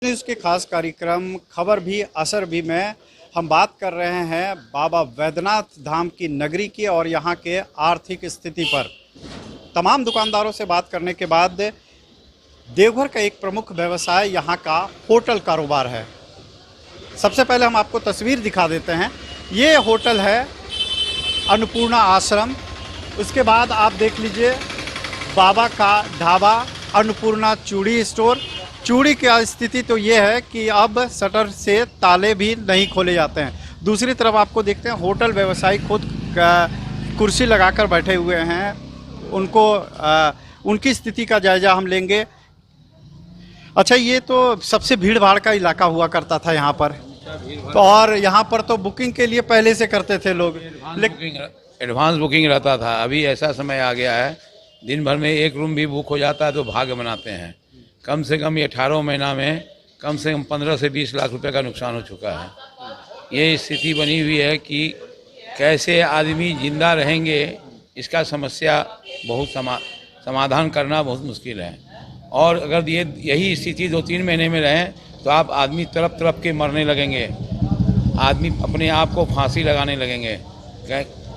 News के खास कार्यक्रम खबर भी असर भी में हम बात कर रहे हैं बाबा वैद्यनाथ धाम की नगरी की और यहाँ के आर्थिक स्थिति पर। तमाम दुकानदारों से बात करने के बाद देवघर का एक प्रमुख व्यवसाय यहाँ का होटल कारोबार है। सबसे पहले हम आपको तस्वीर दिखा देते हैं। ये होटल है अन्नपूर्णा आश्रम। उसके बाद आप देख लीजिए बाबा का ढाबा, अन्नपूर्णा चूड़ी स्टोर। चूड़ी की स्थिति तो ये है कि अब शटर से ताले भी नहीं खोले जाते हैं। दूसरी तरफ आपको देखते हैं होटल व्यवसायी खुद कुर्सी लगाकर बैठे हुए हैं। उनकी स्थिति का जायजा हम लेंगे। अच्छा, ये तो सबसे भीड़ भाड़ का इलाका हुआ करता था यहाँ पर, तो और यहाँ पर तो बुकिंग के लिए पहले से करते थे लोग, एडवांस बुकिंग रहता था। अभी ऐसा समय आ गया है दिन भर में एक रूम भी बुक हो जाता है तो भाग्य बनाते हैं। कम से कम ये 18 महीना में कम से कम 15 से 20 लाख रुपए का नुकसान हो चुका है। ये स्थिति बनी हुई है कि कैसे आदमी जिंदा रहेंगे, इसका समस्या बहुत समाधान करना बहुत मुश्किल है। और अगर यही स्थिति 2-3 महीने में रहे तो आप आदमी तरफ तरफ के मरने लगेंगे, आदमी अपने आप को फांसी लगाने लगेंगे।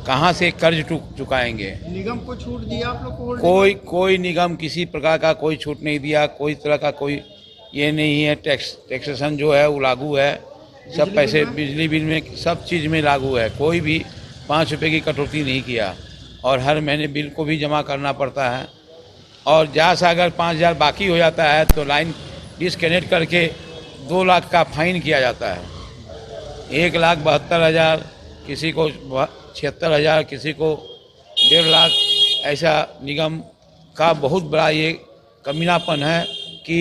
कहाँ से कर्ज चुकाएंगे? निगम को छूट दिया आप लोग को? कोई निगम किसी प्रकार का कोई छूट नहीं दिया। कोई तरह का कोई ये नहीं है। टैक्सेशन जो है वो लागू है। सब पैसे बिजली बिल में सब चीज़ में लागू है। कोई भी 5 रुपये की कटौती नहीं किया और हर महीने बिल को भी जमा करना पड़ता है। और जहाँ से अगर 5,000 बाकी हो जाता है तो लाइन डिसकनेक्ट करके 2 लाख का फाइन किया जाता है। 1,72,000, किसी को 76,000, किसी को 1.5 लाख। ऐसा निगम का बहुत बड़ा ये कमीनापन है कि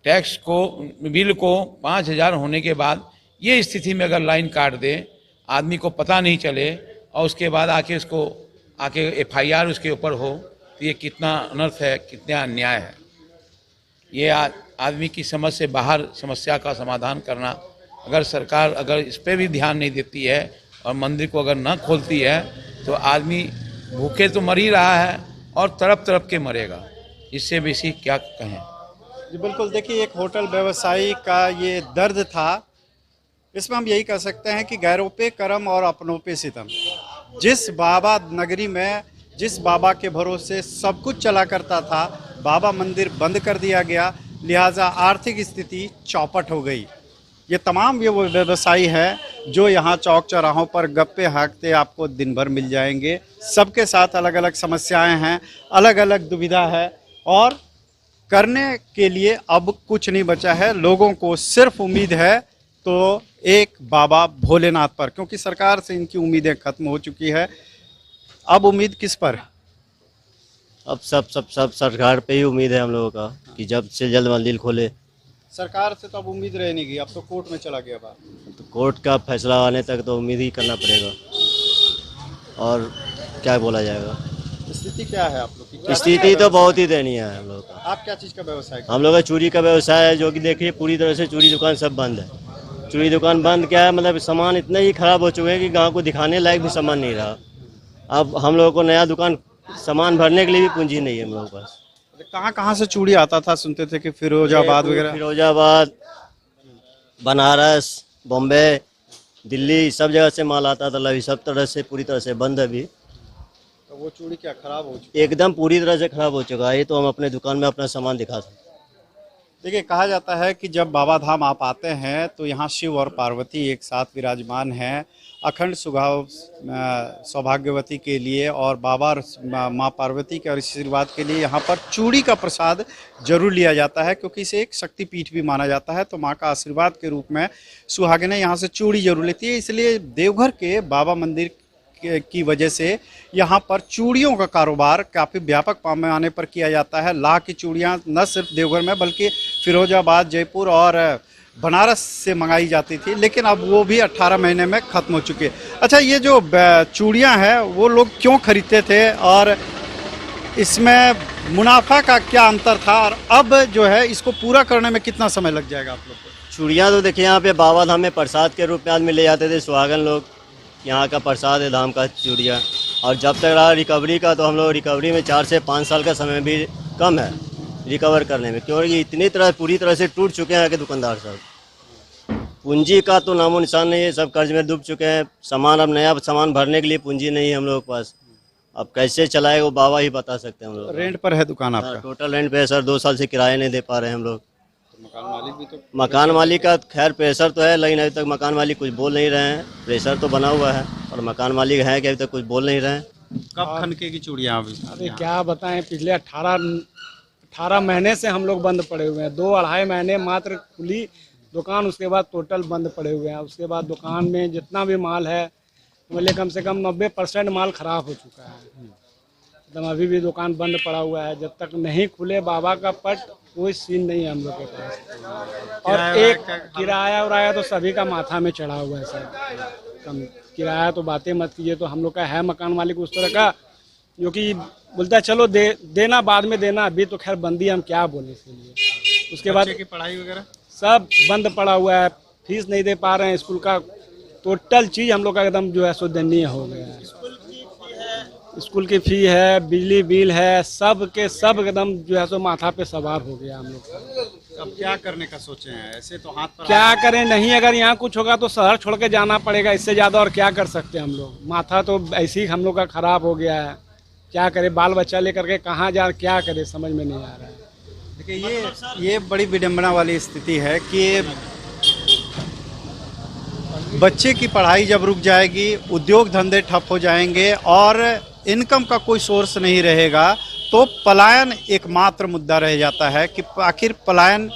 टैक्स को बिल को 5,000 होने के बाद ये स्थिति में अगर लाइन काट दे, आदमी को पता नहीं चले और उसके बाद आके FIR उसके ऊपर हो, तो ये कितना अनर्थ है, कितना अन्याय है। ये आदमी की समझ से बाहर समस्या का समाधान करना, अगर सरकार अगर इस पर भी ध्यान नहीं देती है और मंदिर को अगर न खोलती है तो आदमी भूखे तो मर ही रहा है और तरफ तरफ के मरेगा। इससे बेसी क्या कहें। जी बिल्कुल, देखिए एक होटल व्यवसायी का ये दर्द था। इसमें हम यही कह सकते हैं कि गैरों पे करम और अपनों पे सितम। जिस बाबा नगरी में जिस बाबा के भरोसे सब कुछ चला करता था, बाबा मंदिर बंद कर दिया गया, लिहाजा आर्थिक स्थिति चौपट हो गई। ये तमाम ये वो व्यवसायी हैं जो यहाँ चौक चौराहों पर गप्पे हाँकते आपको दिन भर मिल जाएंगे। सबके साथ अलग अलग समस्याएं हैं, अलग अलग दुविधा है और करने के लिए अब कुछ नहीं बचा है। लोगों को सिर्फ उम्मीद है तो एक बाबा भोलेनाथ पर, क्योंकि सरकार से इनकी उम्मीदें खत्म हो चुकी है। अब उम्मीद किस पर? अब सब सरकार पे ही उम्मीद है हम लोगों का कि जल्द से जल्द मंदिर खोले। सरकार से तो अब उम्मीद रह नहीं गई, अब तो कोर्ट में चला गया बात। तो कोर्ट का फैसला आने तक तो उम्मीद ही करना पड़ेगा और क्या बोला जाएगा। स्थिति क्या है आप लोग की? स्थिति तो बहुत ही दयनीय है हम लोग का। आप क्या चीज़ का व्यवसाय करते हैं? हम लोग का चूड़ी का व्यवसाय है, जो कि देखिए पूरी तरह से चूड़ी दुकान सब बंद है। चूड़ी दुकान बंद क्या है, मतलब सामान इतना ही खराब हो चुका है कि गाँव को दिखाने लायक भी सामान नहीं रहा। अब हम लोगों को नया दुकान सामान भरने के लिए भी पूंजी नहीं है हम लोगों के पास। कहाँ से चूड़ी आता था? सुनते थे कि फिरोजाबाद वगैरह। फिरोजाबाद, बनारस, बॉम्बे, दिल्ली सब जगह से माल आता था। अभी सब तरह से पूरी तरह से बंद है अभी। तो वो चूड़ी क्या खराब हो चुकी है? एकदम पूरी तरह से खराब हो चुका है। ये तो हम अपने दुकान में अपना सामान दिखा सकते। देखिए, कहा जाता है कि जब बाबा धाम आप आते हैं तो यहाँ शिव और पार्वती एक साथ विराजमान हैं, अखंड सुगाव सौभाग्यवती के लिए और बाबा और माँ पार्वती के आशीर्वाद के लिए यहाँ पर चूड़ी का प्रसाद जरूर लिया जाता है, क्योंकि इसे एक शक्तिपीठ भी माना जाता है। तो माँ का आशीर्वाद के रूप में सुहागिनें यहाँ से चूड़ी जरूर लेती है। इसलिए देवघर के बाबा मंदिर की वजह से यहाँ पर चूड़ियों का कारोबार काफ़ी व्यापक पैमाने पर किया जाता है। लाख की चूड़ियाँ न सिर्फ देवघर में बल्कि फिरोजाबाद, जयपुर और बनारस से मंगाई जाती थी, लेकिन अब वो भी 18 महीने में ख़त्म हो चुकी है। अच्छा, ये जो चूड़ियाँ हैं वो लोग क्यों खरीदते थे और इसमें मुनाफा का क्या अंतर था, और अब जो है इसको पूरा करने में कितना समय लग जाएगा आप लोग को? चूड़ियाँ तो देखिए यहाँ पे बाबा धाम में प्रसाद के रूप में आदमी ले जाते थे, सुहागन लोग। यहाँ का प्रसाद है धाम का चूड़ियाँ। और जब तक रहा रिकवरी का, तो हम लोग रिकवरी में 4 से 5 साल का समय भी कम है। रिकवर करने में, क्योंकि इतनी तरह पूरी तरह से टूट चुके हैं कि दुकानदार सब, पूंजी का तो नामो निशान नहीं है, सब कर्ज में डूब चुके हैं। सामान, अब नया सामान भरने के लिए पूंजी नहीं है हम लोग के पास। अब कैसे चलाए वो बाबा ही बता सकते हैं हम लोग। रेंट पर है दुकान आपका? टोटल रेंट पे है सर, 2 साल से किराया नहीं दे पा रहे हैं हम लोग। मकान मालिक भी तो? मकान मालिक का खैर प्रेशर तो है, लेकिन अभी तक मकान मालिक कुछ बोल नहीं रहे हैं। प्रेशर तो बना हुआ है और मकान मालिक है कि अभी तक कुछ बोल नहीं रहे हैं। कब खनकेगी चूड़ियाँ अभी? अरे क्या बताएं, पिछले 18 महीने से हम लोग बंद पड़े हुए हैं। 2-2.5 महीने मात्र खुली दुकान, उसके बाद टोटल बंद पड़े हुए हैं। उसके बाद दुकान में जितना भी माल है, मतलब कम से कम 90% माल खराब हो चुका है। एकदम अभी भी दुकान बंद पड़ा हुआ है। जब तक नहीं खुले बाबा का पट, कोई सीन नहीं है हम लोग के पास। और एक किराया उराया तो सभी का माथा में चढ़ा हुआ है सर। कम किराया तो बातें मत कीजिए, तो हम लोग का है मकान मालिक उस तरह का जो कि बोलता है चलो देना बाद में देना, अभी तो खैर बंदी, हम क्या बोले इसके लिए। उसके बाद की पढ़ाई वगैरह सब बंद पड़ा हुआ है, फीस नहीं दे पा रहे हैं स्कूल का। टोटल चीज़ हम लोग का एकदम जो है सो दयनीय हो गया है। स्कूल की फी है, बिजली बिल है, सब के सब एकदम जो है सो माथा पे सवार हो गया हम लोग का। अब क्या करने का सोचे हैं? ऐसे तो हाथ पर क्या करें, नहीं अगर यहाँ कुछ होगा तो शहर छोड़ के जाना पड़ेगा। इससे ज़्यादा और क्या कर सकते हैं हम लोग। माथा तो ऐसे ही हम लोग का खराब हो गया है। क्या करें, बाल बच्चा लेकर के कहाँ जा, क्या करें, समझ में नहीं आ रहा है। देखिए ये बड़ी विडंबना वाली स्थिति है कि बच्चे की पढ़ाई जब रुक जाएगी, उद्योग धंधे ठप हो जाएंगे और इनकम का कोई सोर्स नहीं रहेगा, तो पलायन एकमात्र मुद्दा रह जाता है कि आखिर पलायन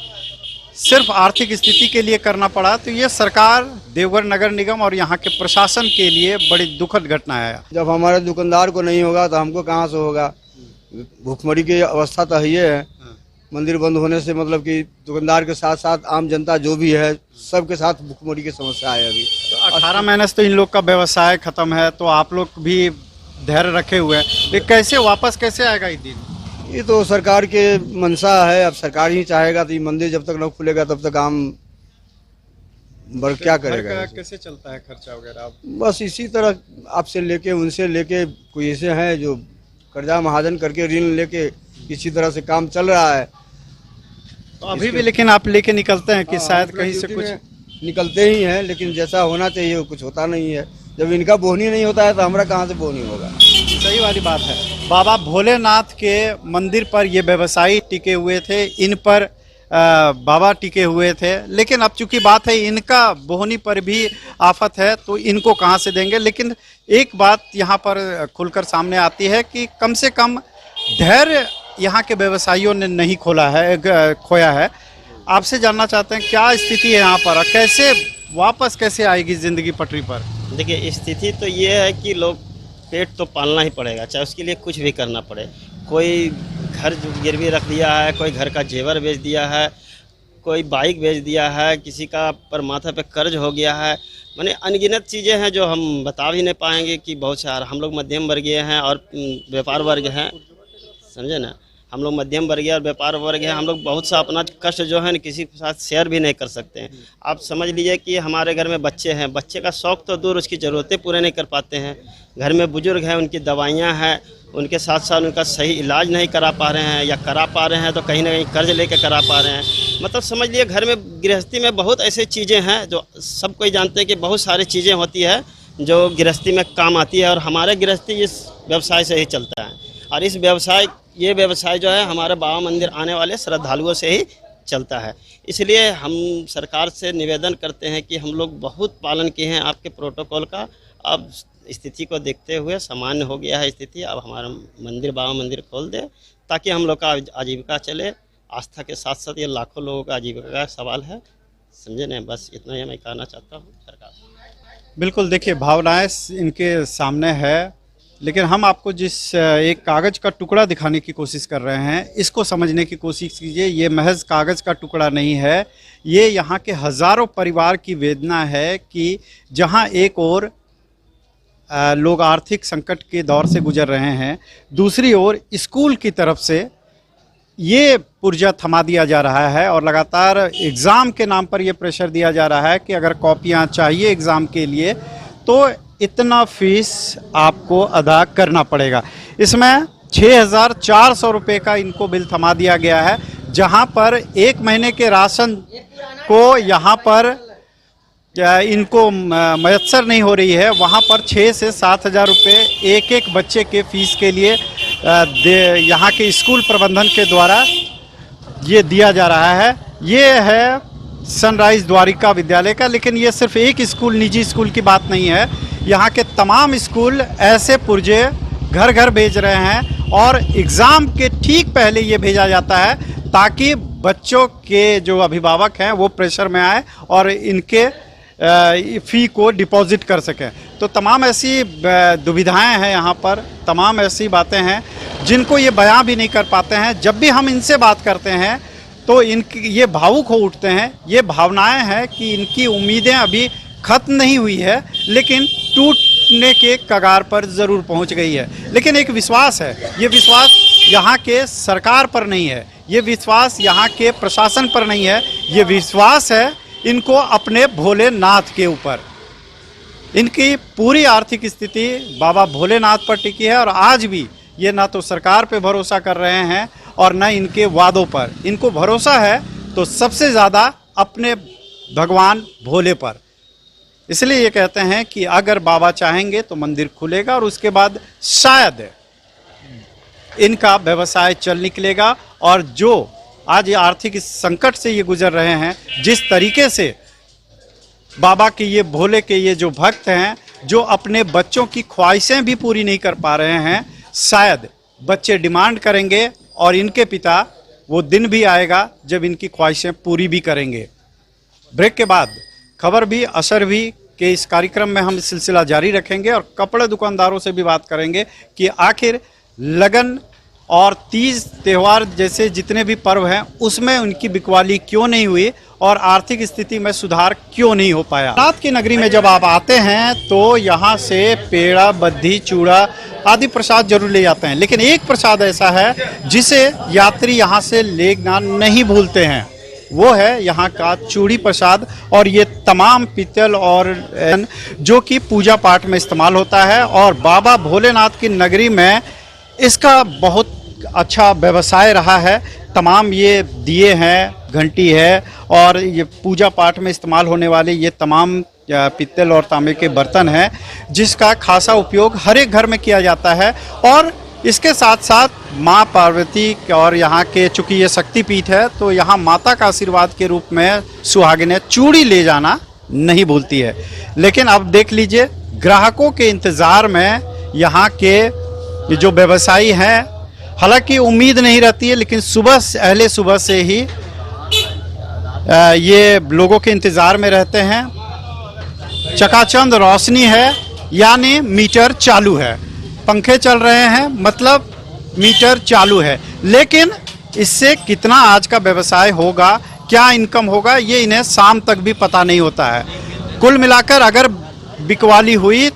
सिर्फ आर्थिक स्थिति के लिए करना पड़ा। तो ये सरकार, देवघर नगर निगम और यहाँ के प्रशासन के लिए बड़ी दुखद घटना है। जब हमारे दुकानदार को नहीं होगा तो हमको कहाँ से होगा। भूखमरी की अवस्था तो है। मंदिर बंद होने से मतलब कि दुकानदार के साथ साथ आम जनता जो भी है, सबके साथ भूखमरी की समस्या है अभी। तो 18 महीने से तो इन लोग का व्यवसाय खत्म है, तो आप लोग भी धैर्य रखे हुए हैं। ये कैसे वापस कैसे आएगा ये दिन? ये तो सरकार के मंशा है। अब सरकार ही चाहेगा तो ये मंदिर जब तक न खुलेगा तब तक आम वर्ग क्या करेगा। कैसे चलता है खर्चा वगैरह? बस इसी तरह आपसे लेके उनसे लेके, कोई ऐसे हैं जो कर्जा महाजन करके ऋण लेके इसी तरह से काम चल रहा है। तो अभी भी लेकिन आप लेके निकलते हैं कि शायद कहीं से कुछ निकलते ही हैं, लेकिन जैसा होना चाहिए वो कुछ होता नहीं है। जब इनका बोहनी नहीं होता है तो हमारा कहाँ से बोहनी होगा। सही वाली बात है। बाबा भोलेनाथ के मंदिर पर ये व्यवसायी टिके हुए थे, इन पर बाबा टिके हुए थे, लेकिन अब चूंकि बात है इनका बोहनी पर भी आफत है, तो इनको कहाँ से देंगे। लेकिन एक बात यहाँ पर खुलकर सामने आती है कि कम से कम धैर्य यहाँ के व्यवसायियों ने नहीं खोया है। आपसे जानना चाहते हैं क्या स्थिति है यहाँ पर, कैसे वापस कैसे आएगी जिंदगी पटरी पर? देखिए स्थिति तो ये है कि लोग पेट तो पालना ही पड़ेगा, चाहे उसके लिए कुछ भी करना पड़े। कोई घर गिरवी रख दिया है, कोई घर का जेवर बेच दिया है, कोई बाइक बेच दिया है, किसी का पर माथा पे कर्ज हो गया है। माने अनगिनत चीज़ें हैं जो हम बता भी नहीं पाएंगे कि बहुत सारा। हम लोग मध्यम वर्गीय हैं और व्यापार वर्ग हैं, समझे ना। हम लोग मध्यम वर्गीय और व्यापार वर्ग है। हम लोग बहुत सा अपना कष्ट जो है ना किसी के साथ शेयर भी नहीं कर सकते हैं। आप समझ लीजिए कि हमारे घर में बच्चे हैं, बच्चे का शौक़ तो दूर, उसकी ज़रूरतें पूरे नहीं कर पाते हैं। घर में बुजुर्ग हैं, उनकी दवाइयाँ हैं, उनके साथ साथ उनका सही इलाज नहीं करा पा रहे हैं, या करा पा रहे हैं तो कहीं ना कहीं कर्ज लेके करा पा रहे हैं। मतलब समझ लिए घर में गृहस्थी में बहुत ऐसी चीज़ें हैं जो सब कोई जानते हैं कि बहुत सारी चीज़ें होती है जो गृहस्थी में काम आती है। और हमारे गृहस्थी इस व्यवसाय से ही चलता है, और इस ये व्यवसाय जो है हमारे बाबा मंदिर आने वाले श्रद्धालुओं से ही चलता है। इसलिए हम सरकार से निवेदन करते हैं कि हम लोग बहुत पालन किए हैं आपके प्रोटोकॉल का। अब स्थिति को देखते हुए सामान्य हो गया है स्थिति, अब हमारा मंदिर बाबा मंदिर खोल दे ताकि हम लोग का आजीविका चले। आस्था के साथ साथ ये लाखों लोगों का आजीविका का सवाल है, समझे ना। बस इतना ही मैं कहना चाहता हूँ सरकार से। बिल्कुल, देखिए भावनाएं इनके सामने है, लेकिन हम आपको जिस एक कागज़ का टुकड़ा दिखाने की कोशिश कर रहे हैं, इसको समझने की कोशिश कीजिए। ये महज कागज़ का टुकड़ा नहीं है, ये यहाँ के हज़ारों परिवार की वेदना है कि जहाँ एक ओर लोग आर्थिक संकट के दौर से गुजर रहे हैं, दूसरी ओर स्कूल की तरफ से ये पुर्जा थमा दिया जा रहा है और लगातार एग्ज़ाम के नाम पर ये प्रेशर दिया जा रहा है कि अगर कॉपियाँ चाहिए एग्ज़ाम के लिए तो इतना फीस आपको अदा करना पड़ेगा। इसमें 6,400 रुपये का इनको बिल थमा दिया गया है, जहां पर एक महीने के राशन को यहाँ पर इनको मयस्सर नहीं हो रही है, वहाँ पर 6 से 7,000 रुपये एक एक बच्चे के फीस के लिए यहाँ के स्कूल प्रबंधन के द्वारा ये दिया जा रहा है। ये है सनराइज द्वारिका विद्यालय का, लेकिन ये सिर्फ एक स्कूल, निजी स्कूल की बात नहीं है। यहाँ के तमाम स्कूल ऐसे पुर्जे घर घर भेज रहे हैं और एग्ज़ाम के ठीक पहले ये भेजा जाता है ताकि बच्चों के जो अभिभावक हैं वो प्रेशर में आए और इनके फ़ी को डिपॉजिट कर सकें। तो तमाम ऐसी दुविधाएं हैं यहाँ पर, तमाम ऐसी बातें हैं जिनको ये बयां भी नहीं कर पाते हैं। जब भी हम इनसे बात करते हैं तो इनकी ये भावुक हो उठते हैं। ये भावनाएं हैं कि इनकी उम्मीदें अभी ख़त्म नहीं हुई है, लेकिन टूटने के कगार पर ज़रूर पहुंच गई है। लेकिन एक विश्वास है, ये विश्वास यहाँ के सरकार पर नहीं है, ये विश्वास यहाँ के प्रशासन पर नहीं है, ये विश्वास है इनको अपने भोलेनाथ के ऊपर। इनकी पूरी आर्थिक स्थिति बाबा भोलेनाथ पर टिकी है और आज भी ये ना तो सरकार पे भरोसा कर रहे हैं और न इनके वादों पर। इनको भरोसा है तो सबसे ज़्यादा अपने भगवान भोले पर। इसलिए ये कहते हैं कि अगर बाबा चाहेंगे तो मंदिर खुलेगा और उसके बाद शायद इनका व्यवसाय चल निकलेगा। और जो आज आर्थिक संकट से ये गुजर रहे हैं, जिस तरीके से बाबा के ये भोले के ये जो भक्त हैं, जो अपने बच्चों की ख्वाहिशें भी पूरी नहीं कर पा रहे हैं, शायद बच्चे डिमांड करेंगे और इनके पिता, वो दिन भी आएगा जब इनकी ख्वाहिशें पूरी भी करेंगे। ब्रेक के बाद खबर भी असर भी के इस कार्यक्रम में हम सिलसिला जारी रखेंगे और कपड़े दुकानदारों से भी बात करेंगे कि आखिर लगन और तीज त्यौहार जैसे जितने भी पर्व हैं उसमें उनकी बिकवाली क्यों नहीं हुई और आर्थिक स्थिति में सुधार क्यों नहीं हो पाया। रात की नगरी में जब आप आते हैं तो यहाँ से पेड़ा, बद्धी, चूड़ा आदि प्रसाद जरूर ले जाते हैं, लेकिन एक प्रसाद ऐसा है जिसे यात्री यहाँ से लेना नहीं भूलते हैं, वो है यहाँ का चूड़ी प्रसाद। और ये तमाम पीतल और जो कि पूजा पाठ में इस्तेमाल होता है और बाबा भोलेनाथ की नगरी में इसका बहुत अच्छा व्यवसाय रहा है। तमाम ये दिए हैं, घंटी है और ये पूजा पाठ में इस्तेमाल होने वाले ये तमाम पीतल और तांबे के बर्तन हैं, जिसका खासा उपयोग हर एक घर में किया जाता है। और इसके साथ साथ माँ पार्वती और यहाँ के, चूँकि ये शक्तिपीठ है, तो यहाँ माता का आशीर्वाद के रूप में सुहागिनें चूड़ी ले जाना नहीं भूलती है। लेकिन अब देख लीजिए, ग्राहकों के इंतज़ार में यहाँ के ये जो व्यवसायी हैं, हालांकि उम्मीद नहीं रहती है, लेकिन पहले सुबह से ही ये लोगों के इंतज़ार में रहते हैं। चकाचौंध रोशनी है, यानी मीटर चालू है, पंखे चल रहे हैं, मतलब मीटर चालू है। लेकिन इससे कितना आज का व्यवसाय होगा, क्या इनकम होगा, ये इन्हें शाम तक भी पता नहीं होता है। कुल मिलाकर अगर बिकवाली हुई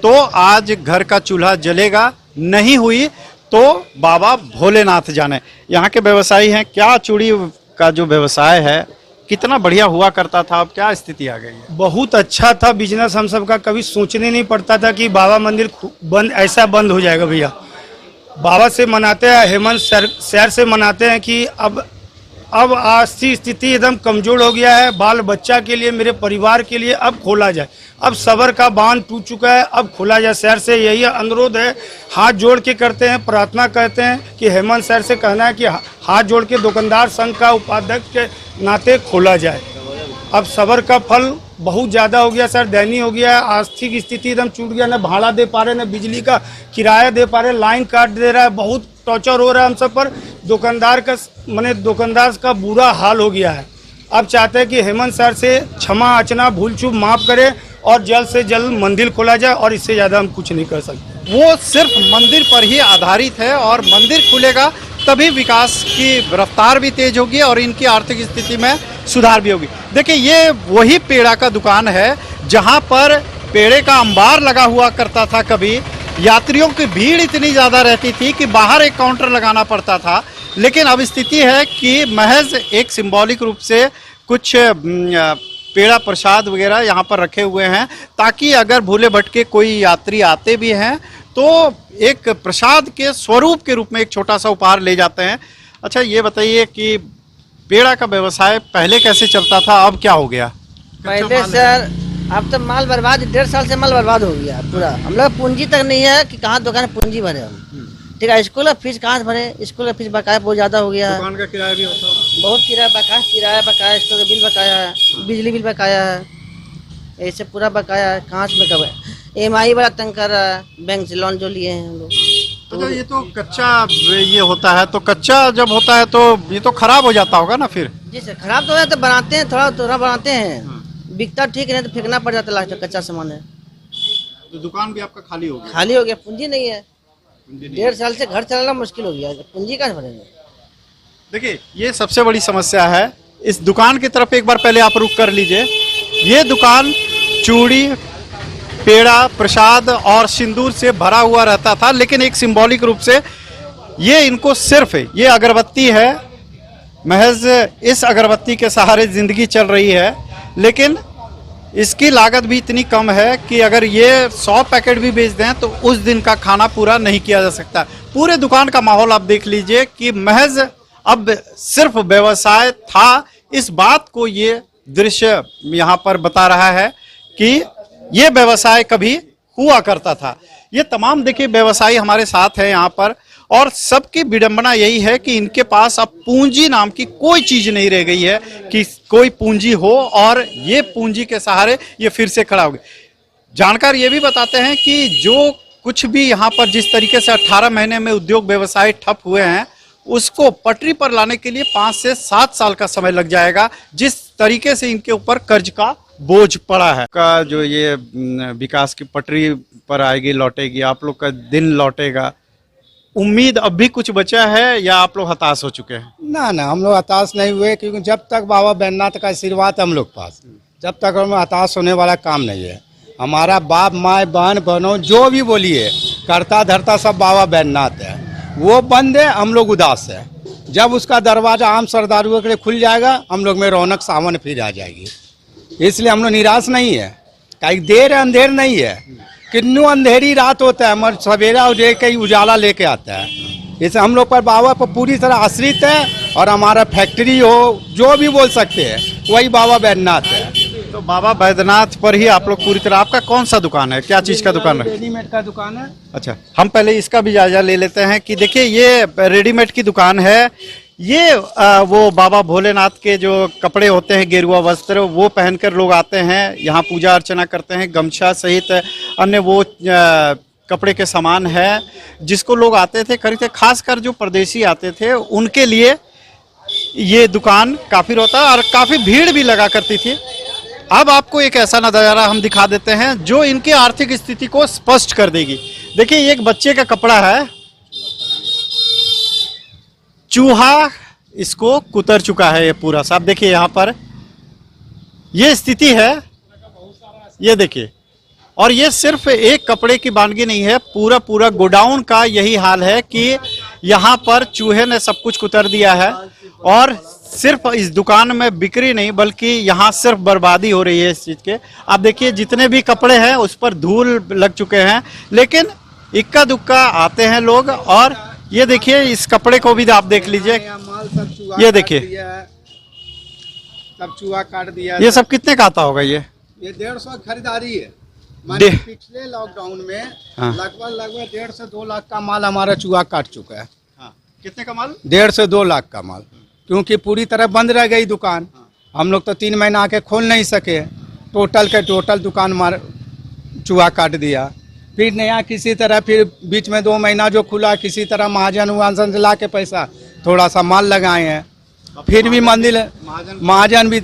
तो आज घर का चूल्हा जलेगा, नहीं हुई तो बाबा भोलेनाथ जाने। यहाँ के व्यवसायी हैं, क्या चूड़ी का जो व्यवसाय है कितना बढ़िया हुआ करता था, अब क्या स्थिति आ गई है? बहुत अच्छा था बिजनेस, हम सब का कभी सोचने नहीं पड़ता था कि बाबा मंदिर बंद, ऐसा बंद हो जाएगा। भैया बाबा से मनाते हैं, हेमंत शहर से मनाते हैं कि अब आर्थिक स्थिति एकदम कमजोर हो गया है, बाल बच्चा के लिए, मेरे परिवार के लिए अब खोला जाए। अब सबर का बांध टूट चुका है, अब खोला जाए। शहर से यही अनुरोध है, हाथ जोड़ के करते हैं, प्रार्थना करते हैं कि हेमंत शहर से कहना है कि हाथ जोड़ के दुकानदार संघ का उपाध्यक्ष के नाते खोला जाए। अब सबर का फल बहुत ज़्यादा हो गया सर, दयनीय हो गया है। आर्थिक स्थिति एकदम टूट गया, न भाड़ा दे पा रहे, न बिजली का किराया दे पा रहे, लाइन काट दे रहा है, बहुत टॉर्चर हो रहा है हम सब पर। दुकानदार का बुरा हाल हो गया है। अब चाहते हैं कि हेमंत सर से क्षमा याचना, भूल चूक माफ़ करें और जल्द से जल्द मंदिर खोला जाए, और इससे ज़्यादा हम कुछ नहीं कर सकते। वो सिर्फ मंदिर पर ही आधारित है और मंदिर खुलेगा तभी विकास की रफ्तार भी तेज होगी और इनकी आर्थिक स्थिति में सुधार भी होगी। देखिए, ये वही पेड़ा का दुकान है जहाँ पर पेड़े का अंबार लगा हुआ करता था। कभी यात्रियों की भीड़ इतनी ज़्यादा रहती थी कि बाहर एक काउंटर लगाना पड़ता था, लेकिन अब स्थिति है कि महज एक सिंबॉलिक रूप से कुछ पेड़ा प्रसाद वगैरह यहाँ पर रखे हुए हैं, ताकि अगर भूले भटके कोई यात्री आते भी हैं तो एक प्रसाद के स्वरूप के रूप में एक छोटा सा उपहार ले जाते हैं। अच्छा ये बताइए कि पेड़ा का व्यवसाय पहले कैसे चलता था, अब क्या हो गया? पहले सर अब तो माल बर्बाद, 1.5 साल से माल बर्बाद हो गया पूरा। हम लोग पूंजी तक नहीं है कि कहाँ दुकान पूंजी भरे हम। ठीक है, स्कूल का फीस कहाँ से भरे? स्कूल का फीस बकाया बहुत ज्यादा हो गया है। दुकान का किराया भी होता है, बहुत किराया बकाया, स्कूल का बिल बकाया है, बिजली बिल बकाया है, ऐसे पूरा बकाया है। कहाँ से मैं EMI बड़ा तंग कर रहा है, बैंक से लोन जो लिए हैं हम लोग। अच्छा ये तो कच्चा ये होता है, तो कच्चा जब होता है तो ये तो खराब हो जाता होगा ना फिर? जी सर, खराब तो है तो बनाते हैं, थोड़ा थोड़ा बनाते हैं, बिकता ठीक नहीं तो फेंकना पड़ जाता, लास्ट में कच्चा सामान है। तो दुकान भी आपका खाली हो गया? खाली हो गया, पूंजी नहीं है। 1.5 साल से घर चलाना मुश्किल हो गया, पूंजी कहाँ से भरेंगे? देखिए ये सबसे बड़ी समस्या है। इस दुकान की तरफ एक बार पहले आप रुक कर लीजिए। ये दुकान चूड़ी, पेड़ा, प्रसाद और सिंदूर से भरा हुआ रहता था, लेकिन एक सिंबॉलिक रूप से ये इनको सिर्फ ये अगरबत्ती है, महज इस अगरबत्ती के सहारे जिंदगी चल रही है। लेकिन इसकी लागत भी इतनी कम है कि अगर ये 100 पैकेट भी बेच दें तो उस दिन का खाना पूरा नहीं किया जा सकता। पूरे दुकान का माहौल आप देख लीजिए कि महज अब सिर्फ व्यवसाय था। इस बात को ये दृश्य यहाँ पर बता रहा है कि ये व्यवसाय कभी हुआ करता था। ये तमाम देखिए व्यवसायी हमारे साथ हैं यहाँ पर, और सबकी विडंबना यही है कि इनके पास अब पूंजी नाम की कोई चीज नहीं रह गई है कि कोई पूंजी हो और ये पूंजी के सहारे ये फिर से खड़ा हो गए। जानकार ये भी बताते हैं कि जो कुछ भी यहाँ पर जिस तरीके से 18 महीने में उद्योग व्यवसाय ठप हुए हैं, उसको पटरी पर लाने के लिए 5 से 7 साल का समय लग जाएगा। जिस तरीके से इनके ऊपर कर्ज का बोझ पड़ा है का जो ये विकास की पटरी पर आएगी, लौटेगी, आप लोग का दिन लौटेगा, उम्मीद अब भी कुछ बचा है या आप लोग हताश हो चुके हैं? ना हम लोग हताश नहीं हुए, क्योंकि जब तक बाबा बैद्यनाथ का आशीर्वाद है हम लोग पास, जब तक हम हताश होने वाला काम नहीं है। हमारा बाप माए बहन बहनों जो भी बोलिए, करता धरता सब बाबा बैद्यनाथ है। वो बंद है, हम लोग उदास है। जब उसका दरवाजा आम श्रद्धालुओं के लिए खुल जाएगा, हम लोग में रौनक सावन फिर आ जाएगी। इसलिए हम लोग निराश नहीं है, कहीं देर अंधेर नहीं है। कितनू अंधेरी रात होता है, मगर सवेरा लेके ही उजाला लेके आता है। इससे हम लोग पर बाबा पर पूरी तरह आश्रित है, और हमारा फैक्ट्री हो जो भी बोल सकते हैं वही बाबा बैद्यनाथ है। तो बाबा बैद्यनाथ पर ही आप लोग पूरी तरह। आपका कौन सा दुकान है, क्या चीज का दुकान है? रेडीमेड का दुकान है। अच्छा, हम पहले इसका भी जायजा ले लेते हैं कि देखिए ये रेडीमेड की दुकान है। ये वो बाबा भोलेनाथ के जो कपड़े होते हैं, गेरुआ वस्त्र, वो पहनकर लोग आते हैं, यहाँ पूजा अर्चना करते हैं। गमछा सहित अन्य वो कपड़े के सामान है जिसको लोग आते थे खरीदते, खासकर जो परदेशी आते थे उनके लिए ये दुकान काफी रोता और काफी भीड़ भी लगा करती थी। अब आपको एक ऐसा नजारा हम दिखा देते हैं जो इनकी आर्थिक स्थिति को स्पष्ट कर देगी। देखिए ये एक बच्चे का कपड़ा है, चूहा इसको कुतर चुका है ये पूरा सा। आप देखिए यहाँ पर ये स्थिति है, ये देखिए। और ये सिर्फ एक कपड़े की वानगी नहीं है, पूरा पूरा गोडाउन का यही हाल है कि यहाँ पर चूहे ने सब कुछ कुतर दिया है। और सिर्फ इस दुकान में बिक्री नहीं बल्कि यहाँ सिर्फ बर्बादी हो रही है इस चीज के। आप देखिए जितने भी कपड़े हैं उस पर धूल लग चुके हैं, लेकिन इक्का दुक्का आते हैं लोग। और ये देखिए इस कपड़े को भी आप देख लीजिए, ये देखिए सब चूहा काट दिया। ये सब कितने का आता होगा? ये 150 खरीदारी है। डे- पिछले लॉकडाउन में हाँ। लगभग 1.5 से 2 लाख का माल हमारा चूहा काट चुका है। हाँ, कितने का माल? 1.5 से 2 लाख का माल, क्योंकि पूरी तरह बंद रह गई दुकान। हम लोग तो 3 महीना आके खोल नहीं सके, टोटल के टोटल दुकान मार चूहा काट दिया। फिर नया किसी तरह फिर बीच में 2 महीना जो खुला, किसी तरह महाजन उहाजन से ला के पैसा थोड़ा सा माल लगाए हैं। फिर भी मंदिर महाजन भी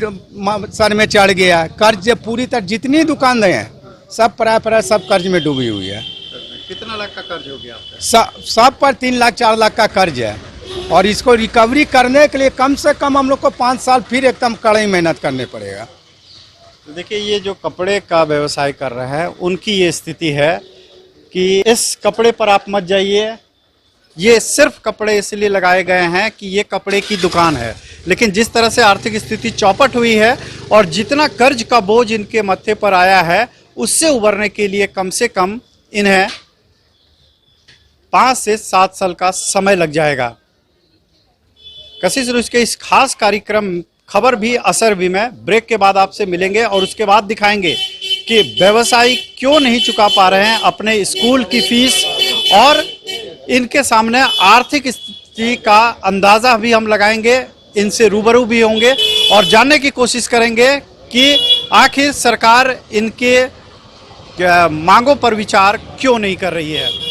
सर में चढ़ गया। कर्ज पूरी तरह जितनी दुकान हैं सब प्राय सब कर्ज में डूबी हुई है। कितना लाख का कर्ज हो गया आपका? सब पर 3 लाख 4 लाख का कर्ज है। और इसको रिकवरी करने के लिए कम से कम हम लोग को 5 साल फिर एकदम कड़ी मेहनत करने पड़ेगा। तो देखिए ये जो कपड़े का व्यवसाय कर रहे हैं उनकी ये स्थिति है कि इस कपड़े पर आप मत जाइए। ये सिर्फ कपड़े इसलिए लगाए गए हैं कि ये कपड़े की दुकान है, लेकिन जिस तरह से आर्थिक स्थिति चौपट हुई है और जितना कर्ज का बोझ इनके मत्थे पर आया है, उससे उबरने के लिए कम से कम इन्हें 5 से 7 साल का समय लग जाएगा। कशिश रूस के इस खास कार्यक्रम खबर भी असर भी में ब्रेक के बाद आपसे मिलेंगे और उसके बाद दिखाएंगे कि व्यवसायी क्यों नहीं चुका पा रहे हैं अपने स्कूल की फीस, और इनके सामने आर्थिक स्थिति का अंदाजा भी हम लगाएंगे, इनसे रूबरू भी होंगे और जानने की कोशिश करेंगे कि आखिर सरकार इनके मांगों पर विचार क्यों नहीं कर रही है।